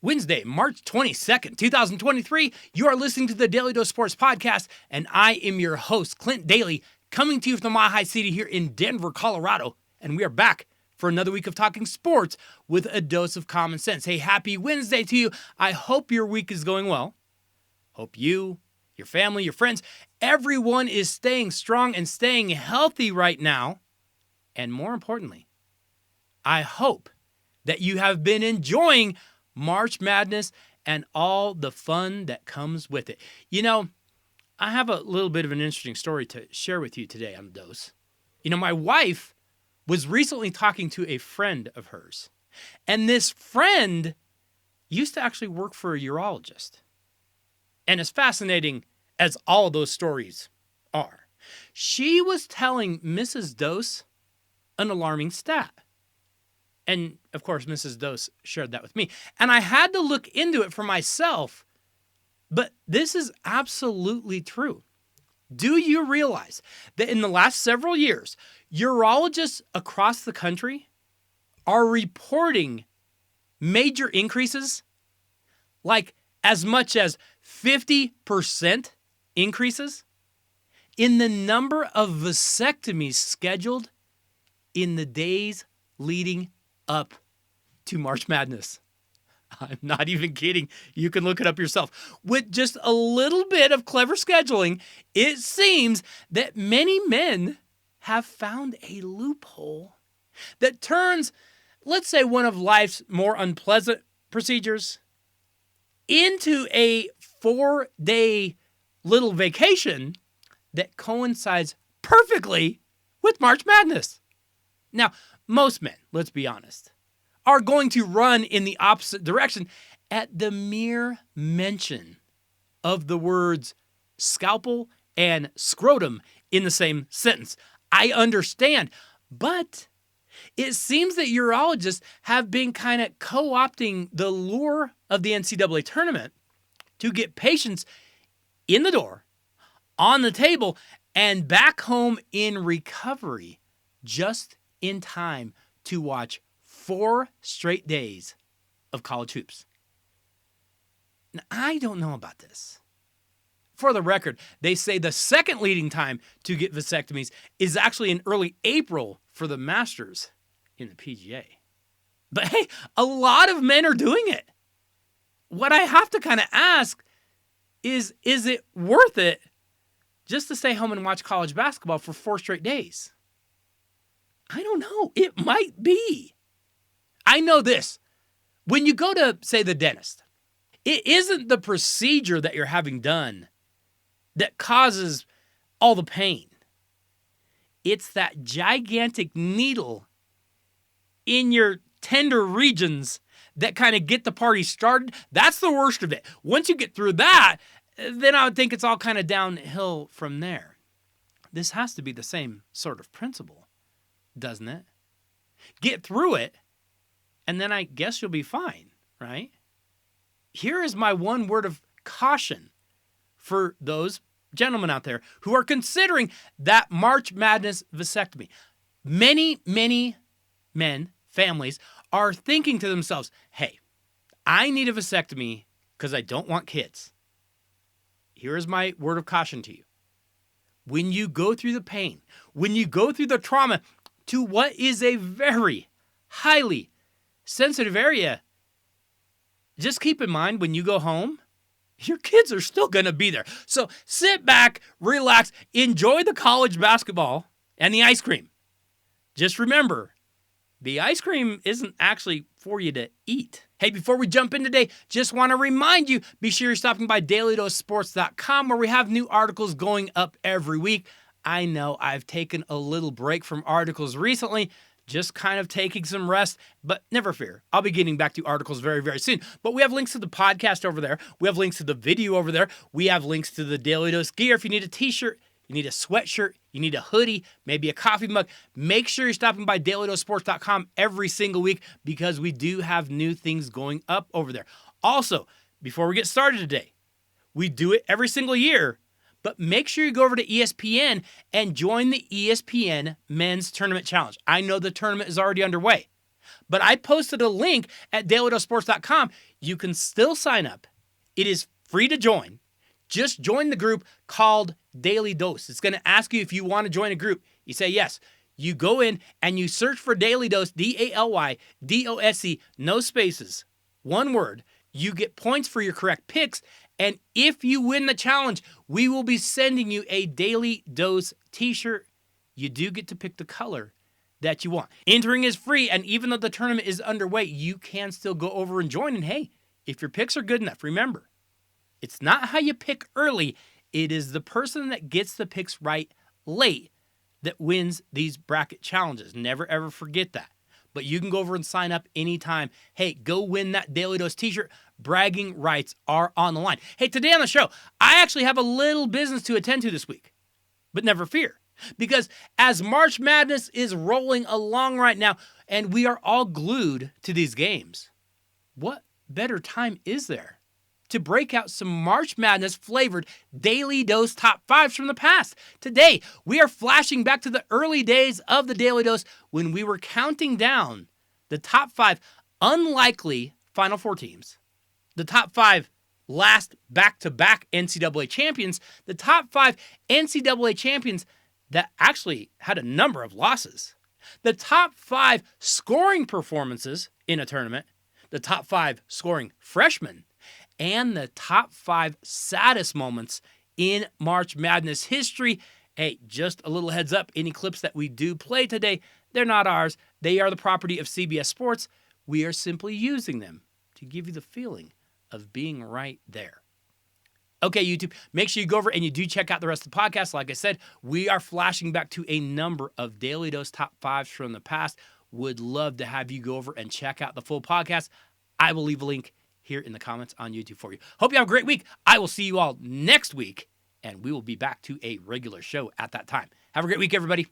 Wednesday, March 22nd, 2023. You are listening to the Daly Dose Sports Podcast, and I am your host, Clint Daly, coming to you from the Mile High City here in Denver, Colorado. And we are back for another week of talking sports with a dose of common sense. Hey, happy Wednesday to you. I hope your week is going well. Hope you, your family, your friends, everyone is staying strong and staying healthy right now. And more importantly, I hope that you have been enjoying March Madness and all the fun that comes with it. You know, I have a little bit of an interesting story to share with you today on Dose. You know, my wife was recently talking to a friend of hers, and this friend used to actually work for a urologist. And as fascinating as all of those stories are, she was telling Mrs. Dose an alarming stat. And, of course, Mrs. Dose shared that with me. And I had to look into it for myself. But this is absolutely true. Do you realize that in the last several years, urologists across the country are reporting major increases, like as much as 50% increases, in the number of vasectomies scheduled in the days leading up to March Madness? I'm not even kidding. You can look it up yourself. With just a little bit of clever scheduling, it seems that many men have found a loophole that turns, let's say, one of life's more unpleasant procedures into a 4-day little vacation that coincides perfectly with March Madness. Now, most men, let's be honest, are going to run in the opposite direction at the mere mention of the words scalpel and scrotum in the same sentence. I understand, but it seems that urologists have been kind of co-opting the lure of the NCAA tournament to get patients in the door, on the table, and back home in recovery just in time to watch 4 straight days of college hoops. Now, I don't know about this. For the record, they say the second leading time to get vasectomies is actually in early April for the Masters in the PGA. But hey, a lot of men are doing it. What I have to kind of ask is it worth it just to stay home and watch college basketball for 4 straight days? I don't know. It might be. I know this. When you go to, say, the dentist, it isn't the procedure that you're having done that causes all the pain. It's that gigantic needle in your tender regions that kind of get the party started. That's the worst of it. Once you get through that, then I would think it's all kind of downhill from there. This has to be the same sort of principle, doesn't it? Get through it, and then I guess you'll be fine, right? Here is my one word of caution for those gentlemen out there who are considering that March Madness vasectomy. Many, many men, families, are thinking to themselves, hey, I need a vasectomy because I don't want kids. Here is my word of caution to you. When you go through the pain, when you go through the trauma to what is a very highly sensitive area, just keep in mind when you go home, your kids are still going to be there. So sit back, relax, enjoy the college basketball and the ice cream. Just remember, the ice cream isn't actually for you to eat. Hey, before we jump in today, just want to remind you, be sure you're stopping by DailyDoseSports.com where we have new articles going up every week. I know I've taken a little break from articles recently, just kind of taking some rest, but never fear. I'll be getting back to articles very, very soon. But we have links to the podcast over there. We have links to the video over there. We have links to the Daly Dose gear. If you need a t-shirt, you need a sweatshirt, you need a hoodie, maybe a coffee mug, make sure you're stopping by DailyDoseSports.com every single week because we do have new things going up over there. Also, before we get started today, we do it every single year, but make sure you go over to ESPN and join the ESPN Men's Tournament Challenge. I know the tournament is already underway, but I posted a link at DailyDoseSports.com. you can still sign up. It is free to join. Just join the group called Daly Dose. It's going to ask you if you want to join a group. You say yes. You go in and you search for Daly Dose, DALYDOSE, no spaces, one word. You get points for your correct picks. And if you win the challenge, we will be sending you a Daly Dose t-shirt. You do get to pick the color that you want. Entering is free, and even though the tournament is underway, you can still go over and join. And hey, if your picks are good enough, remember, it's not how you pick early. It is the person that gets the picks right late that wins these bracket challenges. Never, ever forget that. But you can go over and sign up anytime. Hey, go win that Daly Dose t-shirt. Bragging rights are on the line. Hey, today on the show, I actually have a little business to attend to this week. But never fear, because as March Madness is rolling along right now, and we are all glued to these games, what better time is there to break out some March Madness flavored Daly Dose top fives from the past? Today, we are flashing back to the early days of the Daly Dose when we were counting down the top 5 unlikely Final Four teams, the top 5 last back-to-back NCAA champions, the top 5 NCAA champions that actually had a number of losses, the top 5 scoring performances in a tournament, the top 5 scoring freshmen, and the top 5 saddest moments in March Madness history. Hey, just a little heads up, any clips that we do play today, they're not ours. They are the property of CBS Sports. We are simply using them to give you the feeling of being right there. Okay, YouTube, make sure you go over and you do check out the rest of the podcast. Like I said, we are flashing back to a number of Daly Dose top 5s from the past. Would love to have you go over and check out the full podcast. I will leave a link here in the comments on YouTube for you. Hope you have a great week. I will see you all next week, and we will be back to a regular show at that time. Have a great week, everybody.